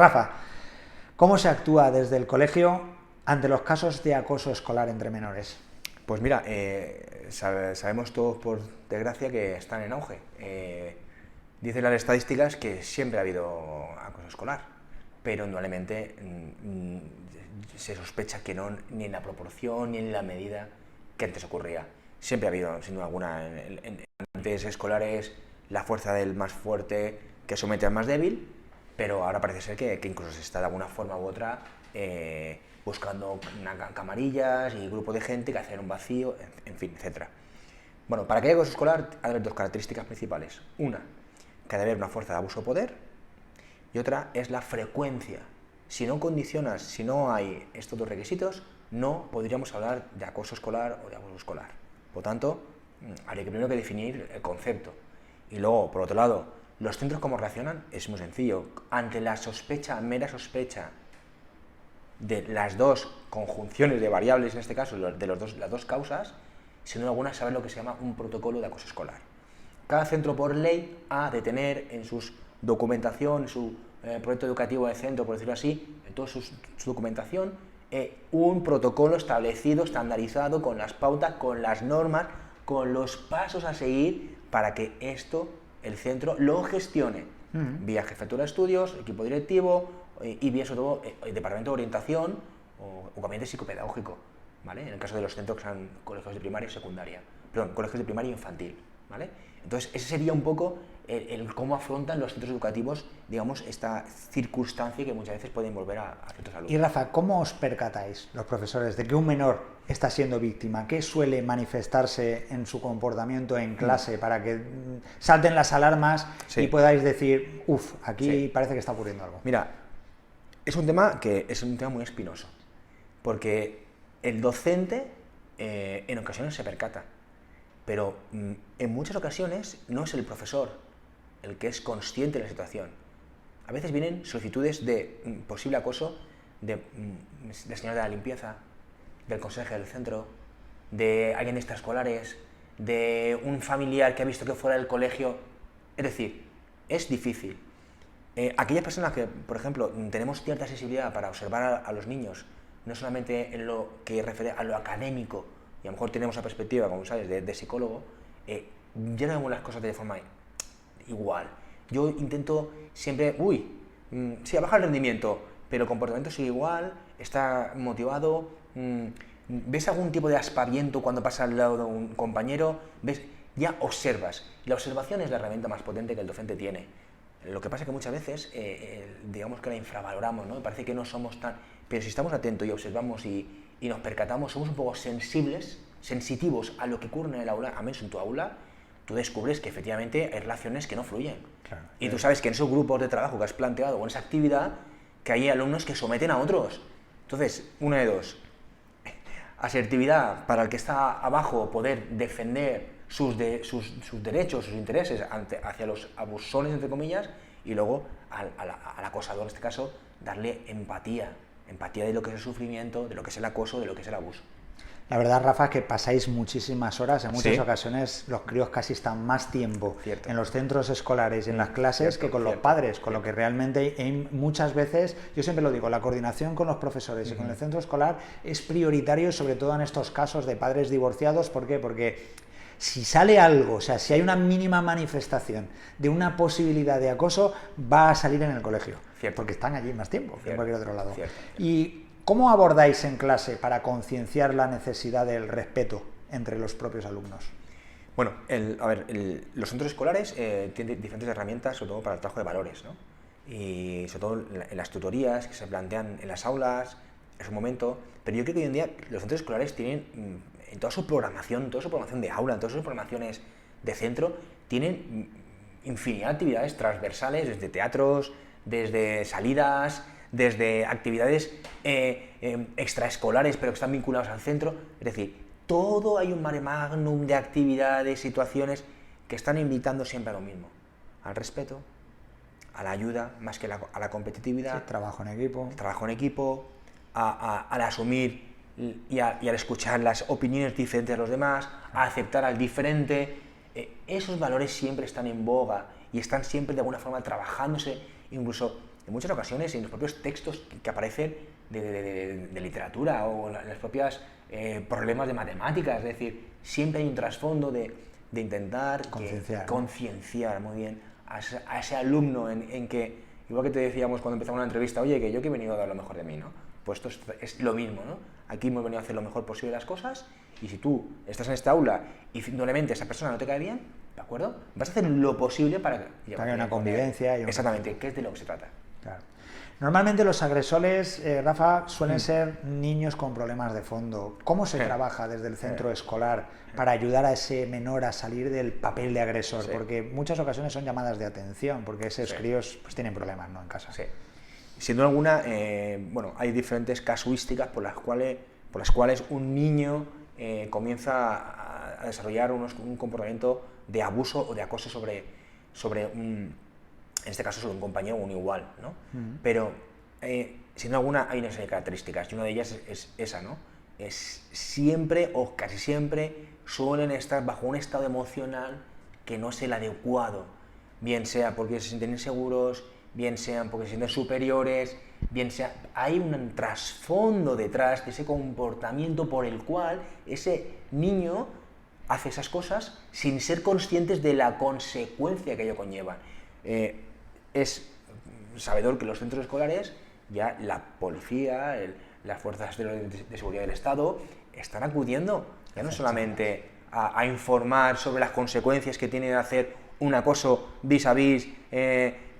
Rafa, ¿cómo se actúa desde el colegio ante los casos de acoso escolar entre menores? Pues mira, sabemos todos por desgracia que están en auge. Dicen las estadísticas que siempre ha habido acoso escolar, pero indudablemente se sospecha que no ni en la proporción ni en la medida que antes ocurría. Siempre ha habido, sin duda alguna, en ambientes escolares la fuerza del más fuerte que somete al más débil, pero ahora parece ser que incluso se está de alguna forma u otra buscando camarillas y grupo de gente que hacen un vacío, en fin, etc. Bueno, para que haya acoso escolar ha de haber dos características principales. Una, que ha de haber una fuerza de abuso de poder, y otra es la frecuencia. Si no condicionas, si no hay estos dos requisitos, no podríamos hablar de acoso escolar o de abuso escolar. Por tanto, habría que primero que definir el concepto. Y luego, por otro lado, los centros cómo reaccionan es muy sencillo. Ante la sospecha, mera sospecha, de las dos conjunciones de variables, en este caso, de las dos causas, sin duda alguna saber lo que se llama un protocolo de acoso escolar. Cada centro por ley ha de tener en su documentación, su proyecto educativo de centro, por decirlo así, en toda su documentación, un protocolo establecido, estandarizado, con las pautas, con las normas, con los pasos a seguir para que esto, el centro, lo gestione. Vía jefatura de estudios, equipo directivo y vía sobre todo departamento de orientación o gabinete psicopedagógico, ¿vale? En el caso de los centros que son colegios de primaria y secundaria, perdón, colegios de primaria e infantil, ¿vale? Entonces ese sería un poco el cómo afrontan los centros educativos, digamos, esta circunstancia que muchas veces pueden volver a ciertos alumnos. Y Rafa, ¿cómo os percatáis, los profesores, de que un menor está siendo víctima? ¿Qué suele manifestarse en su comportamiento en clase para que salten las alarmas y podáis decir, uff, aquí parece que está ocurriendo algo? Mira, es un tema muy espinoso, porque el docente en ocasiones se percata, pero en muchas ocasiones no es el profesor el que es consciente de la situación. A veces vienen solicitudes de posible acoso de la señora de la limpieza, del consejero del centro, de alguien de extraescolares, de un familiar que ha visto que fuera del colegio. Es decir, es difícil. Aquellas personas que, por ejemplo, tenemos cierta sensibilidad para observar a los niños, no solamente en lo que refiere a lo académico, y a lo mejor tenemos esa perspectiva, como sabes, de psicólogo, ya no vemos las cosas de forma igual. Yo intento siempre, sí, baja el rendimiento, pero el comportamiento sigue igual, está motivado, ves algún tipo de aspaviento cuando pasa al lado de un compañero, ves, ya observas. Y la observación es la herramienta más potente que el docente tiene. Lo que pasa es que muchas veces, digamos que la infravaloramos, ¿no? Parece que no somos tan... Pero si estamos atentos y observamos y nos percatamos, somos un poco sensitivos a lo que ocurre en el aula, a menos en tu aula, tú descubres que efectivamente hay relaciones que no fluyen. Claro, y tú sabes que en esos grupos de trabajo que has planteado o en esa actividad, que hay alumnos que someten a otros. Entonces, una de dos. Asertividad para el que está abajo, poder defender sus derechos, sus intereses hacia los abusones, entre comillas, y luego al acosador, en este caso, darle empatía de lo que es el sufrimiento, de lo que es el acoso, de lo que es el abuso. La verdad, Rafa, es que pasáis muchísimas horas, en muchas ocasiones los críos casi están más tiempo en los centros escolares y en las clases que con los padres, con lo que realmente muchas veces, yo siempre lo digo, la coordinación con los profesores y con el centro escolar es prioritario, sobre todo en estos casos de padres divorciados. ¿Por qué? Porque si sale algo, o sea, si hay una mínima manifestación de una posibilidad de acoso, va a salir en el colegio, porque están allí más tiempo que en cualquier otro lado. Y ¿cómo abordáis en clase para concienciar la necesidad del respeto entre los propios alumnos? Bueno, los centros escolares tienen diferentes herramientas, sobre todo para el trabajo de valores, ¿no? Y sobre todo en las tutorías que se plantean en las aulas, en su momento. Pero yo creo que hoy en día los centros escolares tienen, en toda su programación de aula, en todas sus programaciones de centro, tienen infinidad de actividades transversales, desde teatros, desde salidas, desde actividades extraescolares, pero que están vinculados al centro. Es decir, todo hay un mare magnum de actividades, situaciones que están invitando siempre a lo mismo, al respeto, a la ayuda, más que a la competitividad. Sí, trabajo en equipo, al asumir y al escuchar las opiniones diferentes de los demás, a aceptar al diferente. Esos valores siempre están en boga y están siempre de alguna forma trabajándose, incluso en muchas ocasiones en los propios textos que aparecen de literatura o en los propios problemas de matemáticas, es decir, siempre hay un trasfondo de intentar concienciar muy bien a ese alumno en que, igual que te decíamos cuando empezamos la entrevista, oye, que yo que he venido a dar lo mejor de mí, ¿no? Pues esto es lo mismo, ¿no? Aquí hemos venido a hacer lo mejor posible las cosas, y si tú estás en esta aula y simplemente esa persona no te cae bien, ¿de acuerdo? Vas a hacer lo posible para que haya una convivencia. Exactamente, que es de lo que se trata. Claro. Normalmente los agresores, Rafa, suelen ser niños con problemas de fondo. ¿Cómo se trabaja desde el centro escolar para ayudar a ese menor a salir del papel de agresor? Porque en muchas ocasiones son llamadas de atención, porque esos críos pues, tienen problemas, ¿no?, en casa. Sí. Sin duda alguna, bueno, hay diferentes casuísticas por las cuales un niño comienza a desarrollar un comportamiento de abuso o de acoso sobre en este caso sobre un compañero o un igual, ¿no? Pero, sin duda alguna, hay una serie de características, y una de ellas es esa, ¿no? Es siempre, o casi siempre, suelen estar bajo un estado emocional que no es el adecuado, bien sea porque se sienten inseguros, bien sean porque se sienten superiores, bien sea... Hay un trasfondo detrás de ese comportamiento por el cual ese niño hace esas cosas sin ser conscientes de la consecuencia que ello conlleva. Es sabedor que los centros escolares, ya la policía, las fuerzas de seguridad del Estado, están acudiendo ya no solamente a informar sobre las consecuencias que tiene de hacer un acoso vis a vis,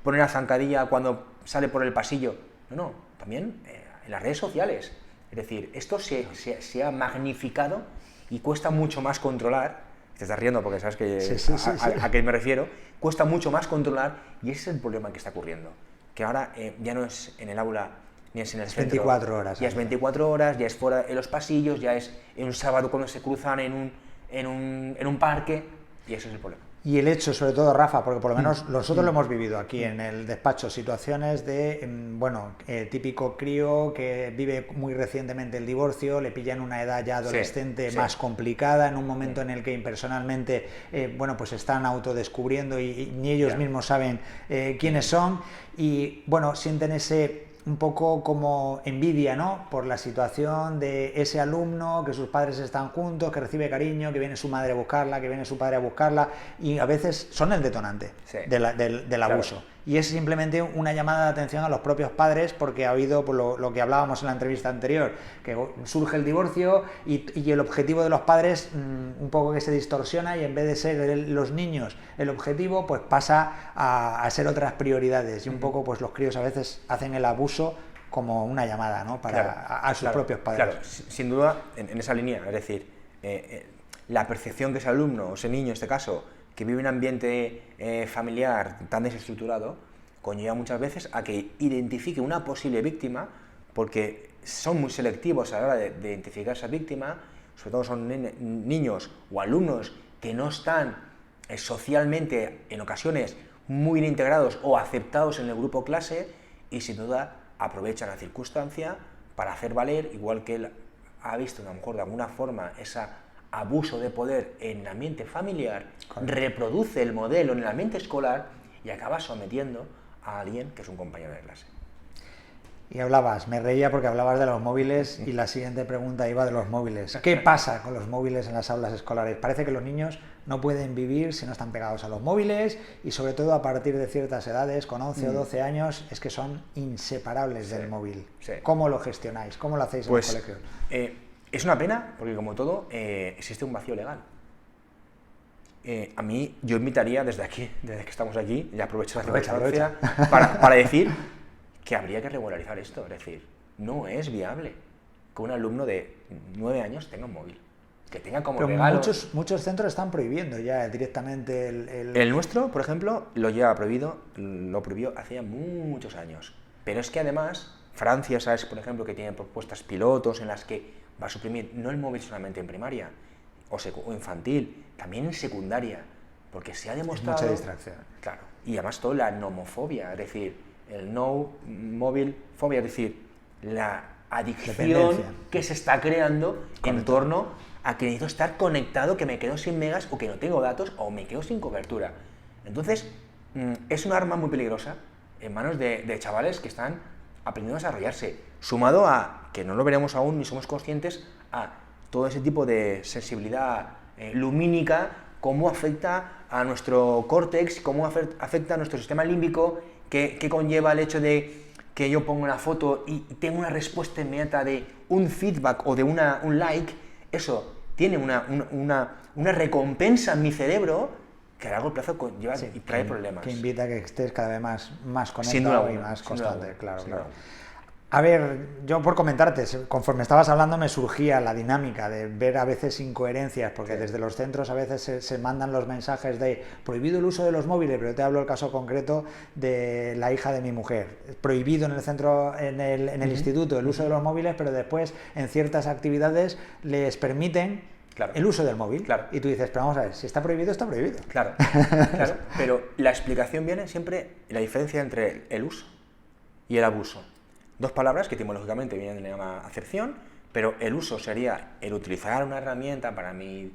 poner la zancadilla cuando sale por el pasillo, no, también en las redes sociales. Es decir, esto se ha magnificado y cuesta mucho más controlar. Te estás riendo porque sabes a qué me refiero. Cuesta mucho más controlar, y ese es el problema que está ocurriendo. Que ahora ya no es en el aula ni es en el centro. 24 horas. Ya es 24 horas, ya es fuera en los pasillos, ya es en un sábado cuando se cruzan en un parque, y ese es el problema. Y el hecho, sobre todo, Rafa, porque por lo menos nosotros lo hemos vivido aquí en el despacho, situaciones de, bueno, típico crío que vive muy recientemente el divorcio, le pilla en una edad ya adolescente más complicada, en un momento en el que personalmente, bueno, pues están autodescubriendo y ni ellos mismos saben quiénes son, y, bueno, sienten ese... un poco como envidia, ¿no?, por la situación de ese alumno, que sus padres están juntos, que recibe cariño, que viene su madre a buscarla, que viene su padre a buscarla, y a veces son el detonante del abuso. Claro. Y es simplemente una llamada de atención a los propios padres, porque ha habido pues, lo que hablábamos en la entrevista anterior, que surge el divorcio y el objetivo de los padres un poco que se distorsiona, y en vez de ser los niños el objetivo, pues pasa a ser otras prioridades, y un poco pues los críos a veces hacen el abuso como una llamada, ¿no?, para a sus propios padres. Claro, sin duda en esa línea, es decir, la percepción que ese alumno o ese niño en este caso que vive en un ambiente familiar tan desestructurado, conlleva muchas veces a que identifique una posible víctima, porque son muy selectivos a la hora de identificar esa víctima, sobre todo son niños o alumnos que no están socialmente, en ocasiones, muy bien integrados o aceptados en el grupo clase, y sin duda aprovechan la circunstancia para hacer valer, igual que él ha visto a lo mejor de alguna forma ese abuso de poder en el ambiente familiar, reproduce el modelo en el ambiente escolar y acaba sometiendo a alguien que es un compañero de clase. Y me reía porque hablabas de los móviles, y la siguiente pregunta iba de los móviles. ¿Qué pasa con los móviles en las aulas escolares? Parece que los niños no pueden vivir si no están pegados a los móviles, y sobre todo a partir de ciertas edades, con 11 o 12 años, es que son inseparables del móvil. ¿Cómo lo gestionáis? ¿Cómo lo hacéis en los colegios? Es una pena, porque como todo, existe un vacío legal. A mí, yo invitaría desde aquí, desde que estamos aquí, y aprovecho la circunstancia para decir que habría que regularizar esto. Es decir, no es viable que un alumno de 9 años tenga un móvil, que tenga como regalo... Muchos centros están prohibiendo ya directamente El nuestro, por ejemplo, lo prohibió hace ya muchos años. Pero es que además, Francia, ¿sabes? Por ejemplo, que tiene propuestas pilotos en las que va a suprimir no el móvil solamente en primaria o infantil, también en secundaria, porque se ha demostrado... Es mucha distracción. Claro, y además toda la nomofobia, es decir, el no móvil fobia, es decir, la adicción que se está creando en torno a que necesito estar conectado, que me quedo sin megas, o que no tengo datos, o me quedo sin cobertura. Entonces, es un arma muy peligrosa, en manos de chavales que están aprendiendo a desarrollarse, sumado a, que no lo veremos aún ni somos conscientes, a todo ese tipo de sensibilidad lumínica, cómo afecta a nuestro córtex, cómo afecta a nuestro sistema límbico, qué conlleva el hecho de que yo pongo una foto y tengo una respuesta inmediata de un feedback o de un like. Eso tiene una recompensa en mi cerebro que a largo plazo conlleva y trae problemas. Que invita a que estés cada vez más conectado y más constante, claro. A ver, yo por comentarte, conforme estabas hablando me surgía la dinámica de ver a veces incoherencias, porque desde los centros a veces se mandan los mensajes de prohibido el uso de los móviles, pero yo te hablo del caso concreto de la hija de mi mujer. Prohibido en el centro, en el instituto, el uso de los móviles, pero después en ciertas actividades les permiten el uso del móvil. Y tú dices, pero vamos a ver, si está prohibido, está prohibido. Claro, pero la explicación viene siempre en la diferencia entre el uso y el abuso. Dos palabras que etimológicamente vienen de una acepción, pero el uso sería el utilizar una herramienta para mí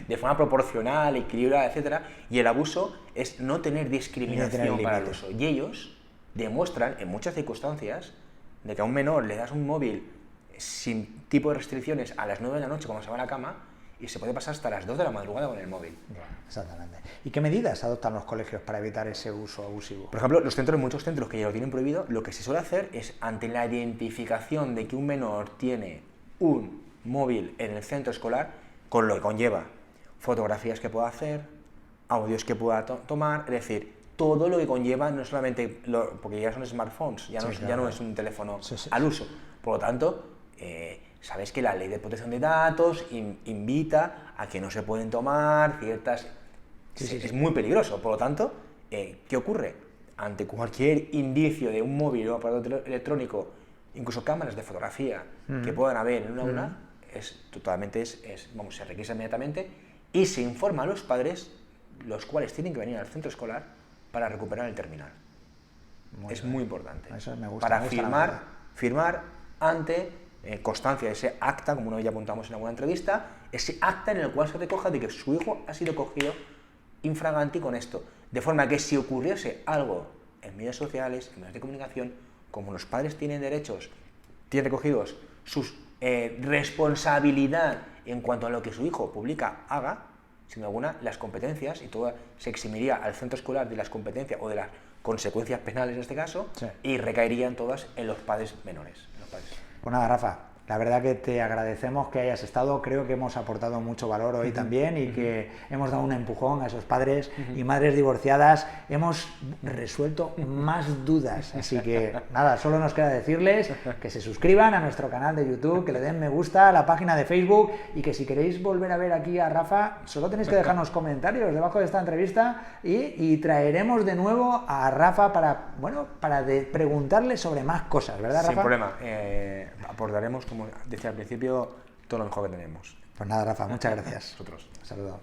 de forma proporcional, equilibrada, etc. Y el abuso es no tener discriminación para el uso. Y ellos demuestran en muchas circunstancias de que a un menor le das un móvil sin tipo de restricciones a las 9 de la noche cuando se va a la cama y se puede pasar hasta las 2 de la madrugada con el móvil. Exactamente. ¿Y qué medidas adoptan los colegios para evitar ese uso abusivo? Por ejemplo, muchos centros que ya lo tienen prohibido, lo que se suele hacer es, ante la identificación de que un menor tiene un móvil en el centro escolar, con lo que conlleva fotografías que pueda hacer, audios que pueda tomar, es decir, todo lo que conlleva, no solamente, porque ya son smartphones, ya no es un teléfono al uso. Por lo tanto, sabes que la ley de protección de datos invita a que no se pueden tomar ciertas... Es muy peligroso. Por lo tanto, ¿qué ocurre? Ante cualquier indicio de un móvil o aparato electrónico, incluso cámaras de fotografía que puedan haber en una aula, se requisa inmediatamente y se informa a los padres, los cuales tienen que venir al centro escolar para recuperar el terminal. Muy importante. Eso me gusta. Para firmar ante constancia de ese acta, como ya apuntamos en alguna entrevista, ese acta en el cual se recoja de que su hijo ha sido cogido infraganti con esto, de forma que si ocurriese algo en medios sociales, en medios de comunicación, como los padres tienen derechos, tienen recogidos su responsabilidad en cuanto a lo que su hijo publica, haga, sin alguna, las competencias, y todo se eximiría al centro escolar de las competencias o de las consecuencias penales en este caso, y recaerían todas en los padres menores. Pues nada, Rafa, la verdad que te agradecemos que hayas estado, creo que hemos aportado mucho valor hoy también y que hemos dado un empujón a esos padres y madres divorciadas, hemos resuelto más dudas, así que nada, solo nos queda decirles que se suscriban a nuestro canal de YouTube, que le den me gusta a la página de Facebook y que si queréis volver a ver aquí a Rafa, solo tenéis que dejarnos comentarios debajo de esta entrevista y traeremos de nuevo a Rafa para preguntarle sobre más cosas, ¿verdad, Rafa? Sin problema, aportaremos, como decía al principio, todo lo mejor que tenemos. Pues nada, Rafa, muchas gracias. Nosotros. Saludos.